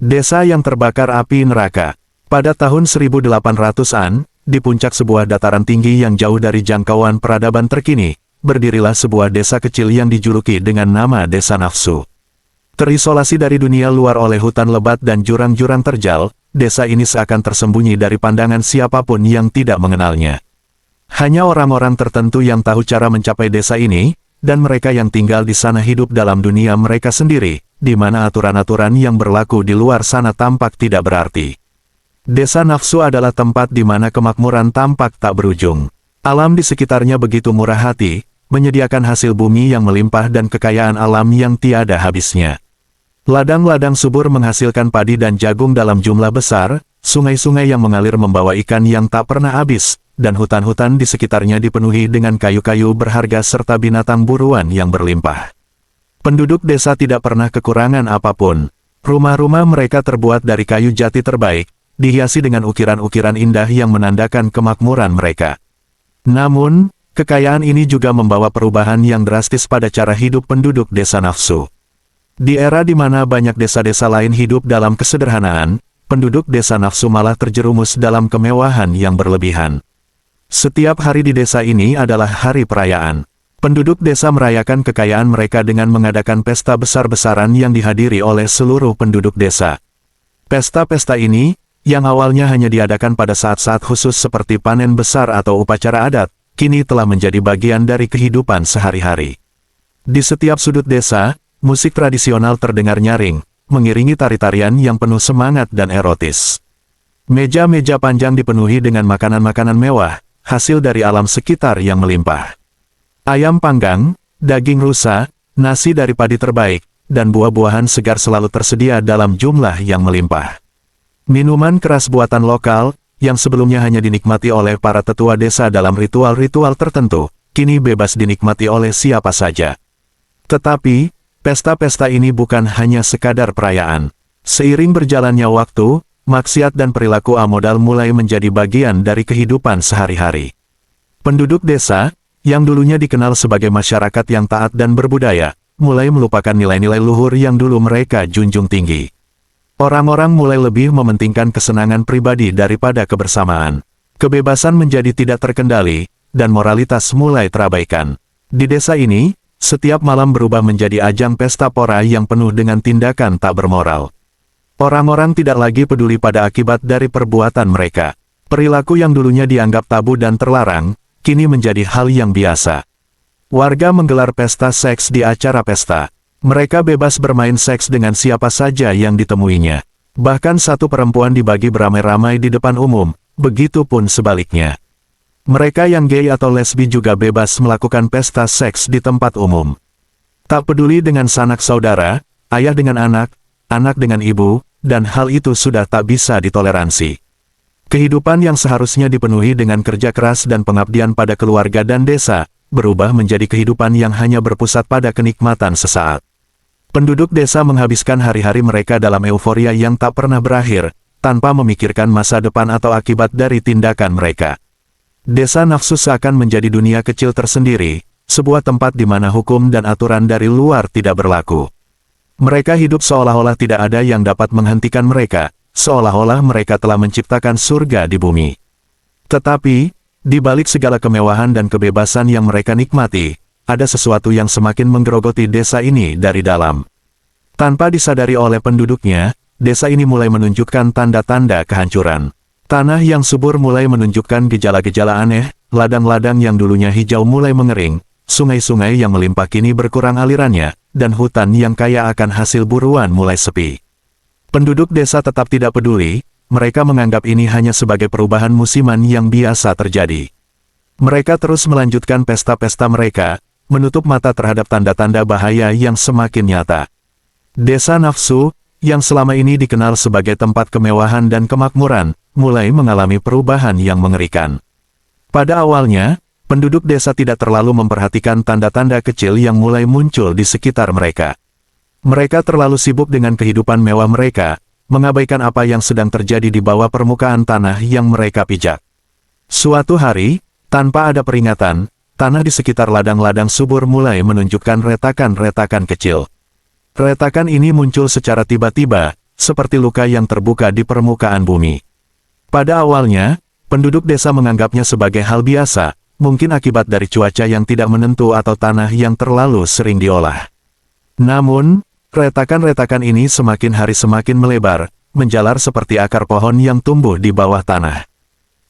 Desa yang terbakar api neraka. Pada tahun 1800-an, di puncak sebuah dataran tinggi yang jauh dari jangkauan peradaban terkini, berdirilah sebuah desa kecil yang dijuluki dengan nama Desa Nafsu. Terisolasi dari dunia luar oleh hutan lebat dan jurang-jurang terjal, desa ini seakan tersembunyi dari pandangan siapapun yang tidak mengenalnya. Hanya orang-orang tertentu yang tahu cara mencapai desa ini, dan mereka yang tinggal di sana hidup dalam dunia mereka sendiri, di mana aturan-aturan yang berlaku di luar sana tampak tidak berarti. Desa Nafsu adalah tempat di mana kemakmuran tampak tak berujung. Alam di sekitarnya begitu murah hati, menyediakan hasil bumi yang melimpah dan kekayaan alam yang tiada habisnya. Ladang-ladang subur menghasilkan padi dan jagung dalam jumlah besar, sungai-sungai yang mengalir membawa ikan yang tak pernah habis, dan hutan-hutan di sekitarnya dipenuhi dengan kayu-kayu berharga serta binatang buruan yang berlimpah. Penduduk desa tidak pernah kekurangan apapun. Rumah-rumah mereka terbuat dari kayu jati terbaik, dihiasi dengan ukiran-ukiran indah yang menandakan kemakmuran mereka. Namun, kekayaan ini juga membawa perubahan yang drastis pada cara hidup penduduk Desa Nafsu. Di era di mana banyak desa-desa lain hidup dalam kesederhanaan, penduduk Desa Nafsu malah terjerumus dalam kemewahan yang berlebihan. Setiap hari di desa ini adalah hari perayaan. Penduduk desa merayakan kekayaan mereka dengan mengadakan pesta besar-besaran yang dihadiri oleh seluruh penduduk desa. Pesta-pesta ini, yang awalnya hanya diadakan pada saat-saat khusus seperti panen besar atau upacara adat, kini telah menjadi bagian dari kehidupan sehari-hari. Di setiap sudut desa, musik tradisional terdengar nyaring, mengiringi tari-tarian yang penuh semangat dan erotis. Meja-meja panjang dipenuhi dengan makanan-makanan mewah, hasil dari alam sekitar yang melimpah. Ayam panggang, daging rusa, nasi dari padi terbaik, dan buah-buahan segar selalu tersedia dalam jumlah yang melimpah. Minuman keras buatan lokal, yang sebelumnya hanya dinikmati oleh para tetua desa dalam ritual-ritual tertentu, kini bebas dinikmati oleh siapa saja. Tetapi, pesta-pesta ini bukan hanya sekadar perayaan. Seiring berjalannya waktu, maksiat dan perilaku amodal mulai menjadi bagian dari kehidupan sehari-hari. Penduduk desa, yang dulunya dikenal sebagai masyarakat yang taat dan berbudaya, mulai melupakan nilai-nilai luhur yang dulu mereka junjung tinggi. Orang-orang mulai lebih mementingkan kesenangan pribadi daripada kebersamaan. Kebebasan menjadi tidak terkendali, dan moralitas mulai terabaikan. Di desa ini, setiap malam berubah menjadi ajang pesta pora yang penuh dengan tindakan tak bermoral. Orang-orang tidak lagi peduli pada akibat dari perbuatan mereka. Perilaku yang dulunya dianggap tabu dan terlarang, kini menjadi hal yang biasa. Warga menggelar pesta seks di acara pesta. Mereka bebas bermain seks dengan siapa saja yang ditemuinya. Bahkan satu perempuan dibagi beramai-ramai di depan umum, begitu pun sebaliknya. Mereka yang gay atau lesbi juga bebas melakukan pesta seks di tempat umum. Tak peduli dengan sanak saudara, ayah dengan anak dengan ibu, dan hal itu sudah tak bisa ditoleransi. Kehidupan yang seharusnya dipenuhi dengan kerja keras dan pengabdian pada keluarga dan desa, berubah menjadi kehidupan yang hanya berpusat pada kenikmatan sesaat. Penduduk desa menghabiskan hari-hari mereka dalam euforia yang tak pernah berakhir, tanpa memikirkan masa depan atau akibat dari tindakan mereka. Desa Nafsu seakan menjadi dunia kecil tersendiri, sebuah tempat di mana hukum dan aturan dari luar tidak berlaku. Mereka hidup seolah-olah tidak ada yang dapat menghentikan mereka, seolah-olah mereka telah menciptakan surga di bumi. Tetapi, di balik segala kemewahan dan kebebasan yang mereka nikmati, ada sesuatu yang semakin menggerogoti desa ini dari dalam. Tanpa disadari oleh penduduknya, desa ini mulai menunjukkan tanda-tanda kehancuran. Tanah yang subur mulai menunjukkan gejala-gejala aneh, ladang-ladang yang dulunya hijau mulai mengering, sungai-sungai yang melimpah kini berkurang alirannya, dan hutan yang kaya akan hasil buruan mulai sepi. Penduduk desa tetap tidak peduli, mereka menganggap ini hanya sebagai perubahan musiman yang biasa terjadi. Mereka terus melanjutkan pesta-pesta mereka, menutup mata terhadap tanda-tanda bahaya yang semakin nyata. Desa Nafsu, yang selama ini dikenal sebagai tempat kemewahan dan kemakmuran, mulai mengalami perubahan yang mengerikan. Pada awalnya, penduduk desa tidak terlalu memperhatikan tanda-tanda kecil yang mulai muncul di sekitar mereka. Mereka terlalu sibuk dengan kehidupan mewah mereka, mengabaikan apa yang sedang terjadi di bawah permukaan tanah yang mereka pijak. Suatu hari, tanpa ada peringatan, tanah di sekitar ladang-ladang subur mulai menunjukkan retakan-retakan kecil. Retakan ini muncul secara tiba-tiba, seperti luka yang terbuka di permukaan bumi. Pada awalnya, penduduk desa menganggapnya sebagai hal biasa, mungkin akibat dari cuaca yang tidak menentu atau tanah yang terlalu sering diolah. Namun, retakan-retakan ini semakin hari semakin melebar, menjalar seperti akar pohon yang tumbuh di bawah tanah.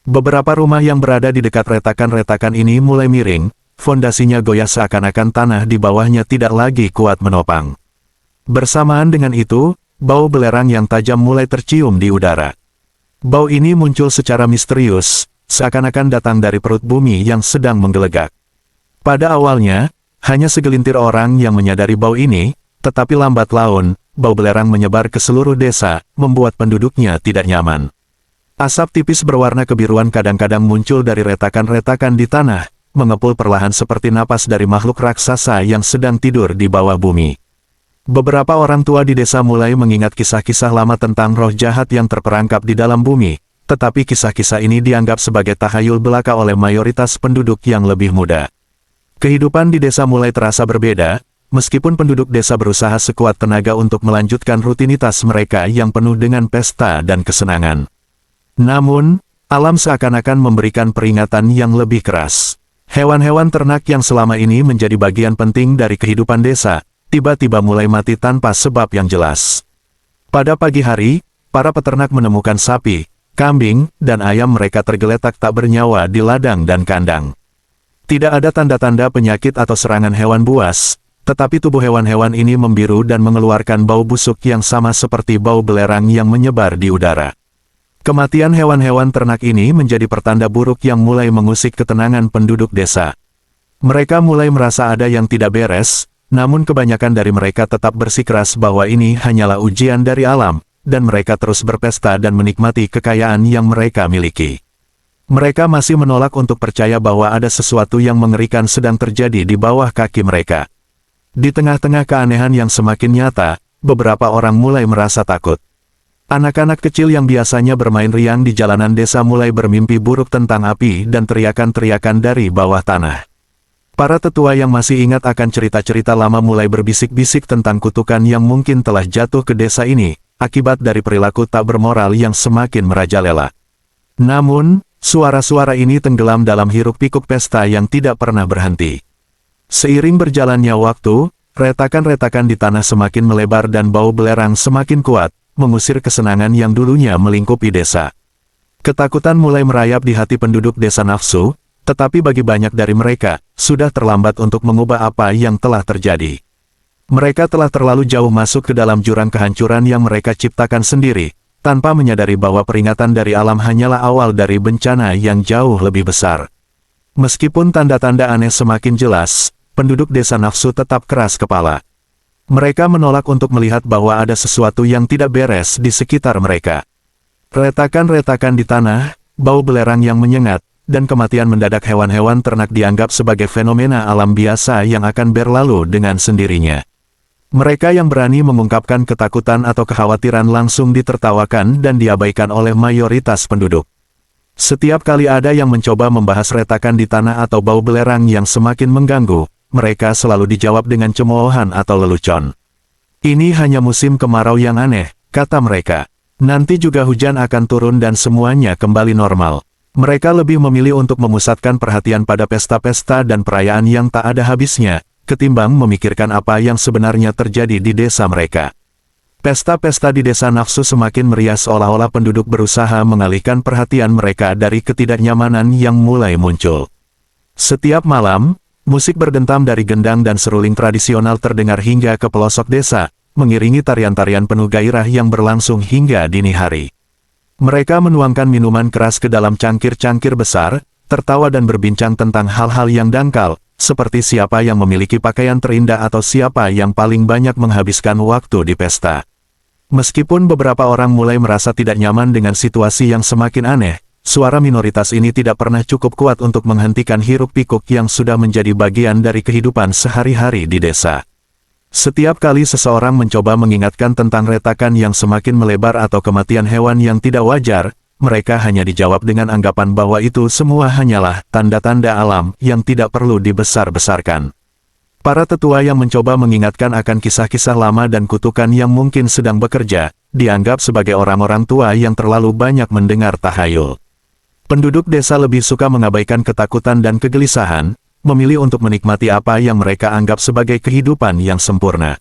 Beberapa rumah yang berada di dekat retakan-retakan ini mulai miring, fondasinya goyah seakan-akan tanah di bawahnya tidak lagi kuat menopang. Bersamaan dengan itu, bau belerang yang tajam mulai tercium di udara. Bau ini muncul secara misterius, seakan-akan datang dari perut bumi yang sedang menggelegak. Pada awalnya, hanya segelintir orang yang menyadari bau ini, tetapi lambat laun, bau belerang menyebar ke seluruh desa, membuat penduduknya tidak nyaman. Asap tipis berwarna kebiruan kadang-kadang muncul dari retakan-retakan di tanah, mengepul perlahan seperti napas dari makhluk raksasa yang sedang tidur di bawah bumi. Beberapa orang tua di desa mulai mengingat kisah-kisah lama tentang roh jahat yang terperangkap di dalam bumi, tetapi kisah-kisah ini dianggap sebagai tahayul belaka oleh mayoritas penduduk yang lebih muda. Kehidupan di desa mulai terasa berbeda, meskipun penduduk desa berusaha sekuat tenaga untuk melanjutkan rutinitas mereka yang penuh dengan pesta dan kesenangan. Namun, alam seakan-akan memberikan peringatan yang lebih keras. Hewan-hewan ternak yang selama ini menjadi bagian penting dari kehidupan desa, tiba-tiba mulai mati tanpa sebab yang jelas. Pada pagi hari, para peternak menemukan sapi, kambing, dan ayam mereka tergeletak tak bernyawa di ladang dan kandang. Tidak ada tanda-tanda penyakit atau serangan hewan buas, tetapi tubuh hewan-hewan ini membiru dan mengeluarkan bau busuk yang sama seperti bau belerang yang menyebar di udara. Kematian hewan-hewan ternak ini menjadi pertanda buruk yang mulai mengusik ketenangan penduduk desa. Mereka mulai merasa ada yang tidak beres, namun kebanyakan dari mereka tetap bersikeras bahwa ini hanyalah ujian dari alam, dan mereka terus berpesta dan menikmati kekayaan yang mereka miliki. Mereka masih menolak untuk percaya bahwa ada sesuatu yang mengerikan sedang terjadi di bawah kaki mereka. Di tengah-tengah keanehan yang semakin nyata, beberapa orang mulai merasa takut. Anak-anak kecil yang biasanya bermain riang di jalanan desa mulai bermimpi buruk tentang api dan teriakan-teriakan dari bawah tanah. Para tetua yang masih ingat akan cerita-cerita lama mulai berbisik-bisik tentang kutukan yang mungkin telah jatuh ke desa ini, akibat dari perilaku tak bermoral yang semakin merajalela. Namun, suara-suara ini tenggelam dalam hiruk-pikuk pesta yang tidak pernah berhenti. Seiring berjalannya waktu, retakan-retakan di tanah semakin melebar dan bau belerang semakin kuat, mengusir kesenangan yang dulunya melingkupi desa. Ketakutan mulai merayap di hati penduduk desa Nafsu, tetapi bagi banyak dari mereka, sudah terlambat untuk mengubah apa yang telah terjadi. Mereka telah terlalu jauh masuk ke dalam jurang kehancuran yang mereka ciptakan sendiri, tanpa menyadari bahwa peringatan dari alam hanyalah awal dari bencana yang jauh lebih besar. Meskipun tanda-tanda aneh semakin jelas, penduduk desa Nafsu tetap keras kepala. Mereka menolak untuk melihat bahwa ada sesuatu yang tidak beres di sekitar mereka. Retakan-retakan di tanah, bau belerang yang menyengat, dan kematian mendadak hewan-hewan ternak dianggap sebagai fenomena alam biasa yang akan berlalu dengan sendirinya. Mereka yang berani mengungkapkan ketakutan atau kekhawatiran langsung ditertawakan dan diabaikan oleh mayoritas penduduk. Setiap kali ada yang mencoba membahas retakan di tanah atau bau belerang yang semakin mengganggu, mereka selalu dijawab dengan cemoohan atau lelucon. Ini hanya musim kemarau yang aneh, kata mereka. Nanti juga hujan akan turun dan semuanya kembali normal. Mereka lebih memilih untuk memusatkan perhatian pada pesta-pesta dan perayaan yang tak ada habisnya, ketimbang memikirkan apa yang sebenarnya terjadi di desa mereka. Pesta-pesta di desa Nafsu semakin meriah seolah-olah penduduk berusaha mengalihkan perhatian mereka dari ketidaknyamanan yang mulai muncul. Setiap malam, musik berdentam dari gendang dan seruling tradisional terdengar hingga ke pelosok desa, mengiringi tarian-tarian penuh gairah yang berlangsung hingga dini hari. Mereka menuangkan minuman keras ke dalam cangkir-cangkir besar, tertawa dan berbincang tentang hal-hal yang dangkal, seperti siapa yang memiliki pakaian terindah atau siapa yang paling banyak menghabiskan waktu di pesta. Meskipun beberapa orang mulai merasa tidak nyaman dengan situasi yang semakin aneh, suara minoritas ini tidak pernah cukup kuat untuk menghentikan hiruk-pikuk yang sudah menjadi bagian dari kehidupan sehari-hari di desa. Setiap kali seseorang mencoba mengingatkan tentang retakan yang semakin melebar atau kematian hewan yang tidak wajar, mereka hanya dijawab dengan anggapan bahwa itu semua hanyalah tanda-tanda alam yang tidak perlu dibesar-besarkan. Para tetua yang mencoba mengingatkan akan kisah-kisah lama dan kutukan yang mungkin sedang bekerja, dianggap sebagai orang-orang tua yang terlalu banyak mendengar tahayul. Penduduk desa lebih suka mengabaikan ketakutan dan kegelisahan, memilih untuk menikmati apa yang mereka anggap sebagai kehidupan yang sempurna.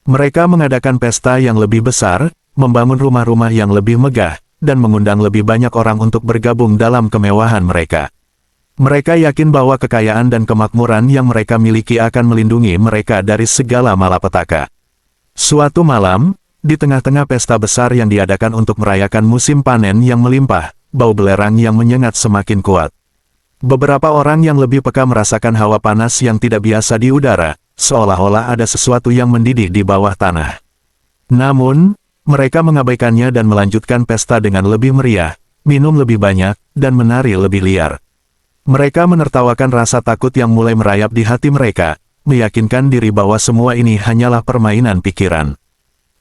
Mereka mengadakan pesta yang lebih besar, membangun rumah-rumah yang lebih megah, dan mengundang lebih banyak orang untuk bergabung dalam kemewahan mereka. Mereka yakin bahwa kekayaan dan kemakmuran yang mereka miliki akan melindungi mereka dari segala malapetaka. Suatu malam, di tengah-tengah pesta besar yang diadakan untuk merayakan musim panen yang melimpah, bau belerang yang menyengat semakin kuat. Beberapa orang yang lebih peka merasakan hawa panas yang tidak biasa di udara, seolah-olah ada sesuatu yang mendidih di bawah tanah. Namun, mereka mengabaikannya dan melanjutkan pesta dengan lebih meriah, minum lebih banyak, dan menari lebih liar. Mereka menertawakan rasa takut yang mulai merayap di hati mereka, meyakinkan diri bahwa semua ini hanyalah permainan pikiran.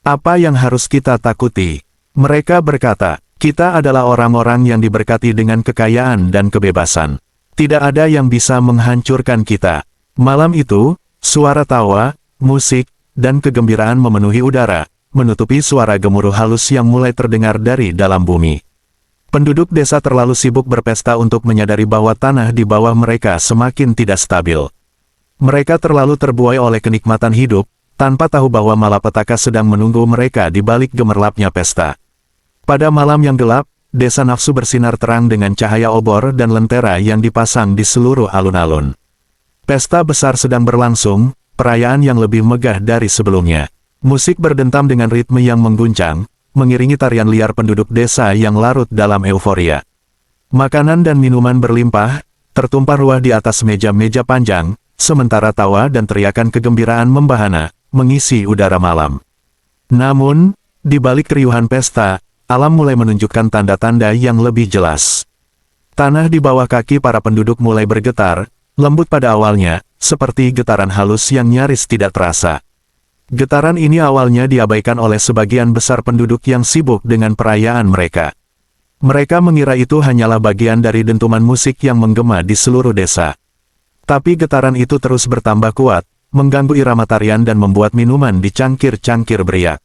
Apa yang harus kita takuti? Mereka berkata, kita adalah orang-orang yang diberkati dengan kekayaan dan kebebasan. Tidak ada yang bisa menghancurkan kita. Malam itu, suara tawa, musik, dan kegembiraan memenuhi udara, menutupi suara gemuruh halus yang mulai terdengar dari dalam bumi. Penduduk desa terlalu sibuk berpesta untuk menyadari bahwa tanah di bawah mereka semakin tidak stabil. Mereka terlalu terbuai oleh kenikmatan hidup, tanpa tahu bahwa malapetaka sedang menunggu mereka di balik gemerlapnya pesta. Pada malam yang gelap, desa nafsu bersinar terang dengan cahaya obor dan lentera yang dipasang di seluruh alun-alun. Pesta besar sedang berlangsung, perayaan yang lebih megah dari sebelumnya. Musik berdentam dengan ritme yang mengguncang, mengiringi tarian liar penduduk desa yang larut dalam euforia. Makanan dan minuman berlimpah, tertumpah ruah di atas meja-meja panjang, sementara tawa dan teriakan kegembiraan membahana, mengisi udara malam. Namun, di balik keriuhan pesta, alam mulai menunjukkan tanda-tanda yang lebih jelas. Tanah di bawah kaki para penduduk mulai bergetar, lembut pada awalnya, seperti getaran halus yang nyaris tidak terasa. Getaran ini awalnya diabaikan oleh sebagian besar penduduk yang sibuk dengan perayaan mereka. Mereka mengira itu hanyalah bagian dari dentuman musik yang menggema di seluruh desa. Tapi getaran itu terus bertambah kuat, mengganggu irama tarian dan membuat minuman di cangkir-cangkir beriak.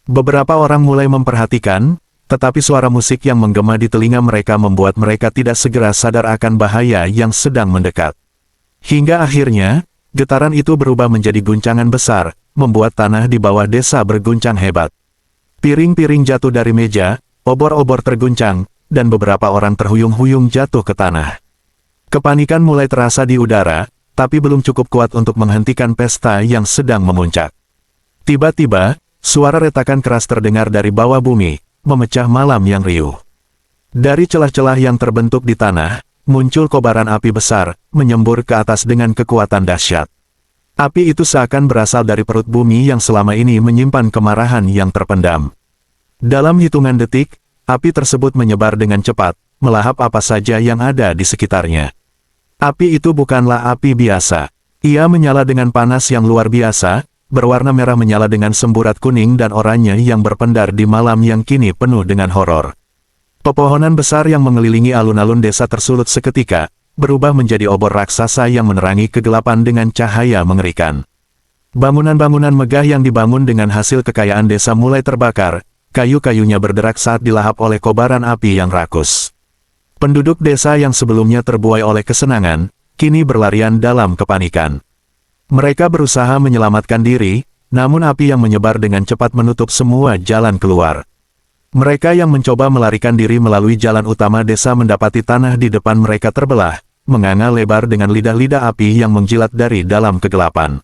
Beberapa orang mulai memperhatikan, tetapi suara musik yang menggema di telinga mereka membuat mereka tidak segera sadar akan bahaya yang sedang mendekat. Hingga akhirnya, getaran itu berubah menjadi guncangan besar, membuat tanah di bawah desa berguncang hebat. Piring-piring jatuh dari meja, obor-obor terguncang, dan beberapa orang terhuyung-huyung jatuh ke tanah. Kepanikan mulai terasa di udara, tapi belum cukup kuat untuk menghentikan pesta yang sedang memuncak. Tiba-tiba, suara retakan keras terdengar dari bawah bumi, memecah malam yang riuh. Dari celah-celah yang terbentuk di tanah, muncul kobaran api besar, menyembur ke atas dengan kekuatan dahsyat. Api itu seakan berasal dari perut bumi yang selama ini menyimpan kemarahan yang terpendam. Dalam hitungan detik, api tersebut menyebar dengan cepat, melahap apa saja yang ada di sekitarnya. Api itu bukanlah api biasa. Ia menyala dengan panas yang luar biasa, berwarna merah menyala dengan semburat kuning dan oranye yang berpendar di malam yang kini penuh dengan horor. Pepohonan besar yang mengelilingi alun-alun desa tersulut seketika, berubah menjadi obor raksasa yang menerangi kegelapan dengan cahaya mengerikan. Bangunan-bangunan megah yang dibangun dengan hasil kekayaan desa mulai terbakar, kayu-kayunya berderak saat dilahap oleh kobaran api yang rakus. Penduduk desa yang sebelumnya terbuai oleh kesenangan, kini berlarian dalam kepanikan. Mereka berusaha menyelamatkan diri, namun api yang menyebar dengan cepat menutup semua jalan keluar. Mereka yang mencoba melarikan diri melalui jalan utama desa mendapati tanah di depan mereka terbelah, menganga lebar dengan lidah-lidah api yang menjilat dari dalam kegelapan.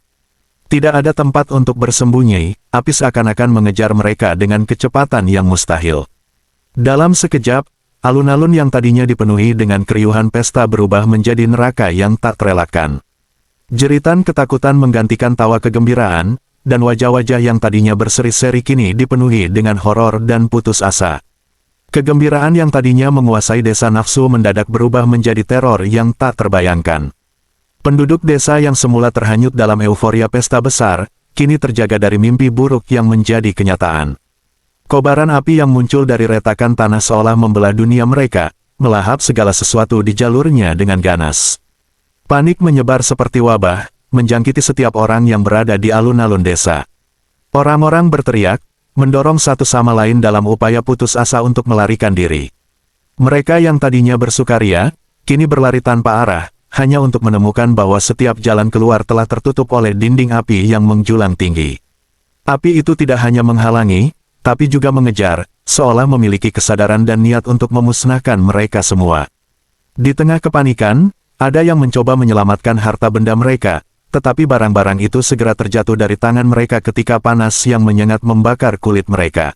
Tidak ada tempat untuk bersembunyi, api seakan-akan mengejar mereka dengan kecepatan yang mustahil. Dalam sekejap, alun-alun yang tadinya dipenuhi dengan keriuhan pesta berubah menjadi neraka yang tak terelakkan. Jeritan ketakutan menggantikan tawa kegembiraan, dan wajah-wajah yang tadinya berseri-seri kini dipenuhi dengan horor dan putus asa. Kegembiraan yang tadinya menguasai desa nafsu mendadak berubah menjadi teror yang tak terbayangkan. Penduduk desa yang semula terhanyut dalam euforia pesta besar, kini terjaga dari mimpi buruk yang menjadi kenyataan. Kobaran api yang muncul dari retakan tanah seolah membelah dunia mereka, melahap segala sesuatu di jalurnya dengan ganas. Panik menyebar seperti wabah, menjangkiti setiap orang yang berada di alun-alun desa. Orang-orang berteriak, mendorong satu sama lain dalam upaya putus asa untuk melarikan diri. Mereka yang tadinya bersukaria, kini berlari tanpa arah, hanya untuk menemukan bahwa setiap jalan keluar telah tertutup oleh dinding api yang menjulang tinggi. Api itu tidak hanya menghalangi, tapi juga mengejar, seolah memiliki kesadaran dan niat untuk memusnahkan mereka semua. Di tengah kepanikan, ada yang mencoba menyelamatkan harta benda mereka, tetapi barang-barang itu segera terjatuh dari tangan mereka ketika panas yang menyengat membakar kulit mereka.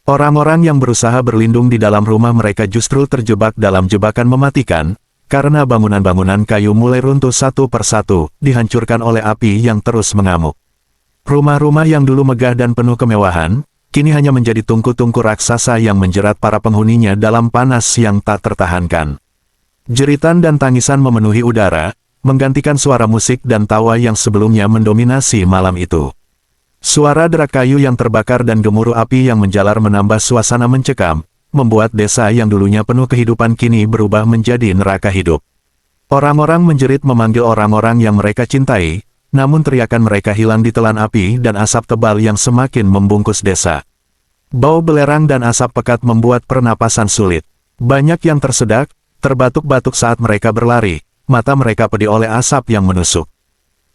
Orang-orang yang berusaha berlindung di dalam rumah mereka justru terjebak dalam jebakan mematikan, karena bangunan-bangunan kayu mulai runtuh satu persatu, dihancurkan oleh api yang terus mengamuk. Rumah-rumah yang dulu megah dan penuh kemewahan, kini hanya menjadi tungku-tungku raksasa yang menjerat para penghuninya dalam panas yang tak tertahankan. Jeritan dan tangisan memenuhi udara, menggantikan suara musik dan tawa yang sebelumnya mendominasi malam itu. Suara derak kayu yang terbakar dan gemuruh api yang menjalar menambah suasana mencekam, membuat desa yang dulunya penuh kehidupan kini berubah menjadi neraka hidup. Orang-orang menjerit memanggil orang-orang yang mereka cintai, namun teriakan mereka hilang ditelan api dan asap tebal yang semakin membungkus desa. Bau belerang dan asap pekat membuat pernapasan sulit. Banyak yang tersedak, terbatuk-batuk saat mereka berlari, mata mereka pedih oleh asap yang menusuk.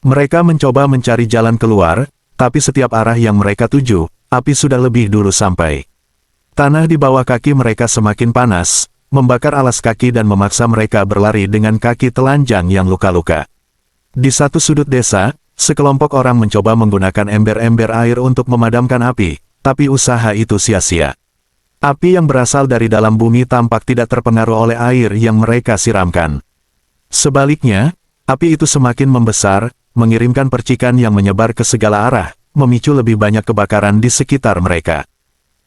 Mereka mencoba mencari jalan keluar, tapi setiap arah yang mereka tuju, api sudah lebih dulu sampai. Tanah di bawah kaki mereka semakin panas, membakar alas kaki dan memaksa mereka berlari dengan kaki telanjang yang luka-luka. Di satu sudut desa, sekelompok orang mencoba menggunakan ember-ember air untuk memadamkan api, tapi usaha itu sia-sia. Api yang berasal dari dalam bumi tampak tidak terpengaruh oleh air yang mereka siramkan. Sebaliknya, api itu semakin membesar, mengirimkan percikan yang menyebar ke segala arah, memicu lebih banyak kebakaran di sekitar mereka.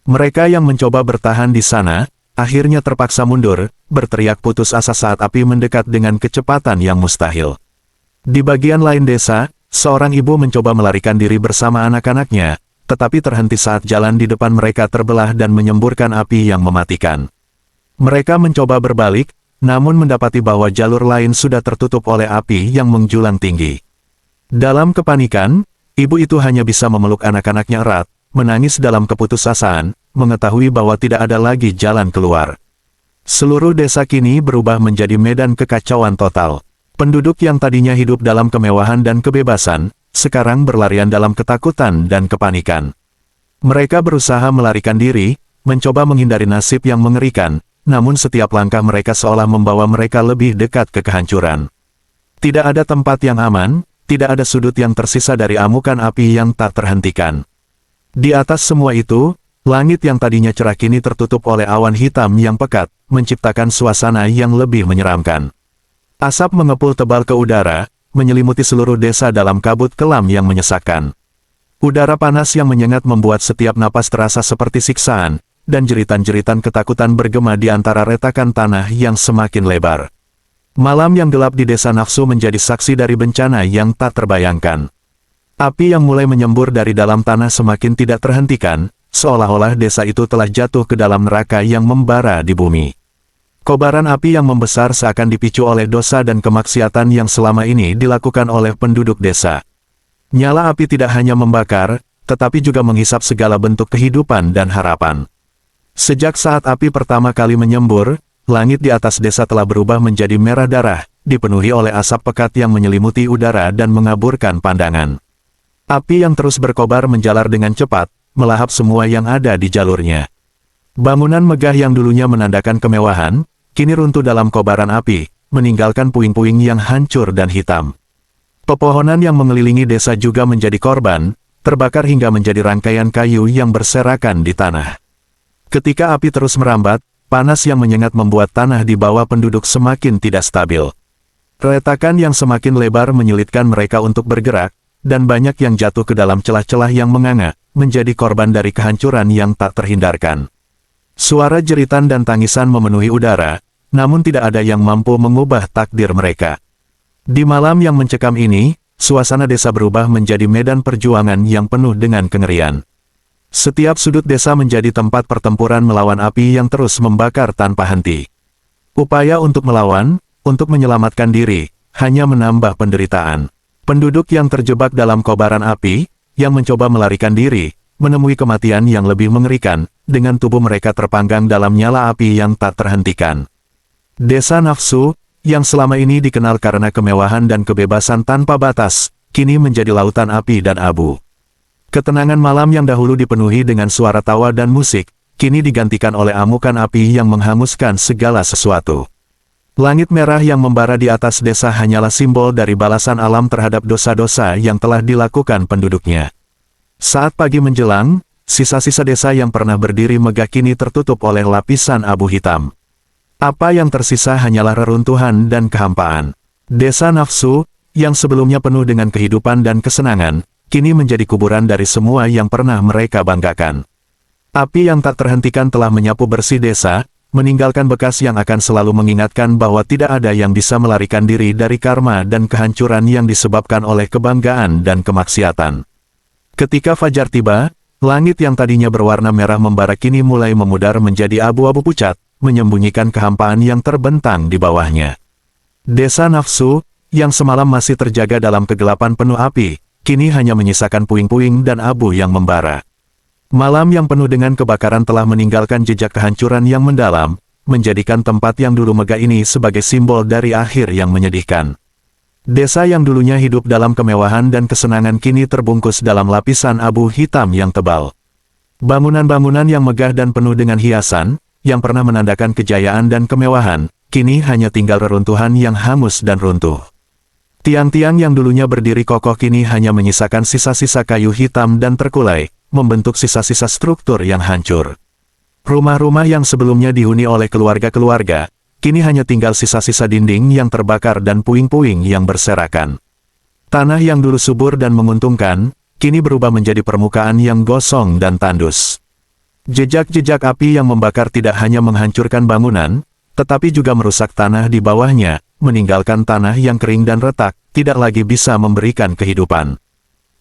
Mereka yang mencoba bertahan di sana, akhirnya terpaksa mundur, berteriak putus asa saat api mendekat dengan kecepatan yang mustahil. Di bagian lain desa, seorang ibu mencoba melarikan diri bersama anak-anaknya, tetapi terhenti saat jalan di depan mereka terbelah dan menyemburkan api yang mematikan. Mereka mencoba berbalik, namun mendapati bahwa jalur lain sudah tertutup oleh api yang menjulang tinggi. Dalam kepanikan, ibu itu hanya bisa memeluk anak-anaknya erat, menangis dalam keputusasaan, mengetahui bahwa tidak ada lagi jalan keluar. Seluruh desa kini berubah menjadi medan kekacauan total. Penduduk yang tadinya hidup dalam kemewahan dan kebebasan, sekarang berlarian dalam ketakutan dan kepanikan. Mereka berusaha melarikan diri, mencoba menghindari nasib yang mengerikan, namun setiap langkah mereka seolah membawa mereka lebih dekat ke kehancuran. Tidak ada tempat yang aman, tidak ada sudut yang tersisa dari amukan api yang tak terhentikan. Di atas semua itu, langit yang tadinya cerah kini tertutup oleh awan hitam yang pekat, menciptakan suasana yang lebih menyeramkan. Asap mengepul tebal ke udara, menyelimuti seluruh desa dalam kabut kelam yang menyesakkan. Udara panas yang menyengat membuat setiap napas terasa seperti siksaan, dan jeritan-jeritan ketakutan bergema di antara retakan tanah yang semakin lebar. Malam yang gelap di desa Nafsu menjadi saksi dari bencana yang tak terbayangkan. Api yang mulai menyembur dari dalam tanah semakin tidak terhentikan, seolah-olah desa itu telah jatuh ke dalam neraka yang membara di bumi. Kobaran api yang membesar seakan dipicu oleh dosa dan kemaksiatan yang selama ini dilakukan oleh penduduk desa. Nyala api tidak hanya membakar, tetapi juga menghisap segala bentuk kehidupan dan harapan. Sejak saat api pertama kali menyembur, langit di atas desa telah berubah menjadi merah darah, dipenuhi oleh asap pekat yang menyelimuti udara dan mengaburkan pandangan. Api yang terus berkobar menjalar dengan cepat, melahap semua yang ada di jalurnya. Bangunan megah yang dulunya menandakan kemewahan, kini runtuh dalam kobaran api, meninggalkan puing-puing yang hancur dan hitam. Pepohonan yang mengelilingi desa juga menjadi korban, terbakar hingga menjadi rangkaian kayu yang berserakan di tanah. Ketika api terus merambat, panas yang menyengat membuat tanah di bawah penduduk semakin tidak stabil. Retakan yang semakin lebar menyulitkan mereka untuk bergerak, dan banyak yang jatuh ke dalam celah-celah yang menganga, menjadi korban dari kehancuran yang tak terhindarkan. Suara jeritan dan tangisan memenuhi udara, namun tidak ada yang mampu mengubah takdir mereka. Di malam yang mencekam ini, suasana desa berubah menjadi medan perjuangan yang penuh dengan kengerian. Setiap sudut desa menjadi tempat pertempuran melawan api yang terus membakar tanpa henti. Upaya untuk melawan, untuk menyelamatkan diri, hanya menambah penderitaan. Penduduk yang terjebak dalam kobaran api, yang mencoba melarikan diri, menemui kematian yang lebih mengerikan, dengan tubuh mereka terpanggang dalam nyala api yang tak terhentikan. Desa nafsu, yang selama ini dikenal karena kemewahan dan kebebasan tanpa batas, kini menjadi lautan api dan abu. Ketenangan malam yang dahulu dipenuhi dengan suara tawa dan musik, kini digantikan oleh amukan api yang menghanguskan segala sesuatu. Langit merah yang membara di atas desa hanyalah simbol dari balasan alam terhadap dosa-dosa yang telah dilakukan penduduknya. Saat pagi menjelang, sisa-sisa desa yang pernah berdiri megah kini tertutup oleh lapisan abu hitam. Apa yang tersisa hanyalah reruntuhan dan kehampaan. Desa nafsu, yang sebelumnya penuh dengan kehidupan dan kesenangan, kini menjadi kuburan dari semua yang pernah mereka banggakan. Api yang tak terhentikan telah menyapu bersih desa, meninggalkan bekas yang akan selalu mengingatkan bahwa tidak ada yang bisa melarikan diri dari karma dan kehancuran yang disebabkan oleh kebanggaan dan kemaksiatan. Ketika fajar tiba, langit yang tadinya berwarna merah membara kini mulai memudar menjadi abu-abu pucat, menyembunyikan kehampaan yang terbentang di bawahnya. Desa nafsu, yang semalam masih terjaga dalam kegelapan penuh api, kini hanya menyisakan puing-puing dan abu yang membara. Malam yang penuh dengan kebakaran telah meninggalkan jejak kehancuran yang mendalam, menjadikan tempat yang dulu megah ini sebagai simbol dari akhir yang menyedihkan. Desa yang dulunya hidup dalam kemewahan dan kesenangan kini terbungkus dalam lapisan abu hitam yang tebal. Bangunan-bangunan yang megah dan penuh dengan hiasan, yang pernah menandakan kejayaan dan kemewahan, kini hanya tinggal reruntuhan yang hangus dan runtuh. Tiang-tiang yang dulunya berdiri kokoh kini hanya menyisakan sisa-sisa kayu hitam dan terkulai, membentuk sisa-sisa struktur yang hancur. Rumah-rumah yang sebelumnya dihuni oleh keluarga-keluarga, kini hanya tinggal sisa-sisa dinding yang terbakar dan puing-puing yang berserakan. Tanah yang dulu subur dan menguntungkan, kini berubah menjadi permukaan yang gosong dan tandus. Jejak-jejak api yang membakar tidak hanya menghancurkan bangunan, tetapi juga merusak tanah di bawahnya, meninggalkan tanah yang kering dan retak, tidak lagi bisa memberikan kehidupan.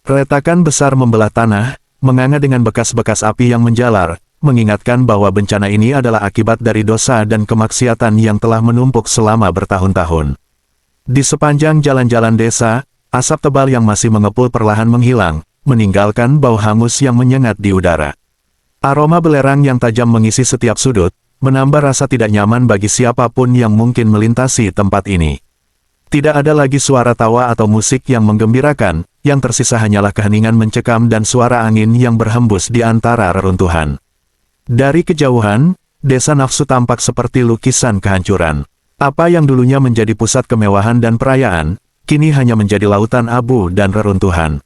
Retakan besar membelah tanah, menganga dengan bekas-bekas api yang menjalar, mengingatkan bahwa bencana ini adalah akibat dari dosa dan kemaksiatan yang telah menumpuk selama bertahun-tahun. Di sepanjang jalan-jalan desa, asap tebal yang masih mengepul perlahan menghilang, meninggalkan bau hangus yang menyengat di udara. Aroma belerang yang tajam mengisi setiap sudut, menambah rasa tidak nyaman bagi siapapun yang mungkin melintasi tempat ini. Tidak ada lagi suara tawa atau musik yang menggembirakan, yang tersisa hanyalah keheningan mencekam dan suara angin yang berhembus di antara reruntuhan. Dari kejauhan, desa nafsu tampak seperti lukisan kehancuran. Apa yang dulunya menjadi pusat kemewahan dan perayaan, kini hanya menjadi lautan abu dan reruntuhan.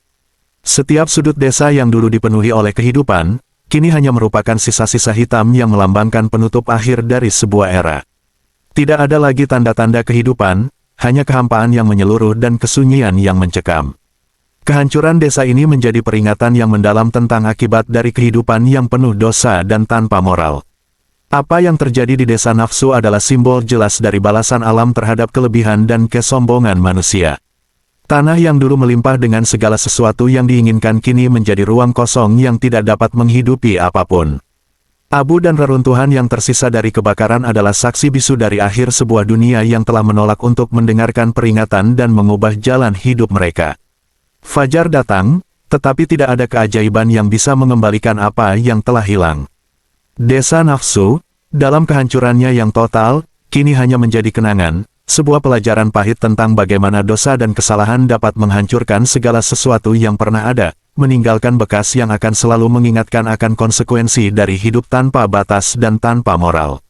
Setiap sudut desa yang dulu dipenuhi oleh kehidupan, kini hanya merupakan sisa-sisa hitam yang melambangkan penutup akhir dari sebuah era. Tidak ada lagi tanda-tanda kehidupan, hanya kehampaan yang menyeluruh dan kesunyian yang mencekam. Kehancuran desa ini menjadi peringatan yang mendalam tentang akibat dari kehidupan yang penuh dosa dan tanpa moral. Apa yang terjadi di desa nafsu adalah simbol jelas dari balasan alam terhadap kelebihan dan kesombongan manusia. Tanah yang dulu melimpah dengan segala sesuatu yang diinginkan kini menjadi ruang kosong yang tidak dapat menghidupi apapun. Abu dan reruntuhan yang tersisa dari kebakaran adalah saksi bisu dari akhir sebuah dunia yang telah menolak untuk mendengarkan peringatan dan mengubah jalan hidup mereka. Fajar datang, tetapi tidak ada keajaiban yang bisa mengembalikan apa yang telah hilang. Desa nafsu, dalam kehancurannya yang total, kini hanya menjadi kenangan, sebuah pelajaran pahit tentang bagaimana dosa dan kesalahan dapat menghancurkan segala sesuatu yang pernah ada, meninggalkan bekas yang akan selalu mengingatkan akan konsekuensi dari hidup tanpa batas dan tanpa moral.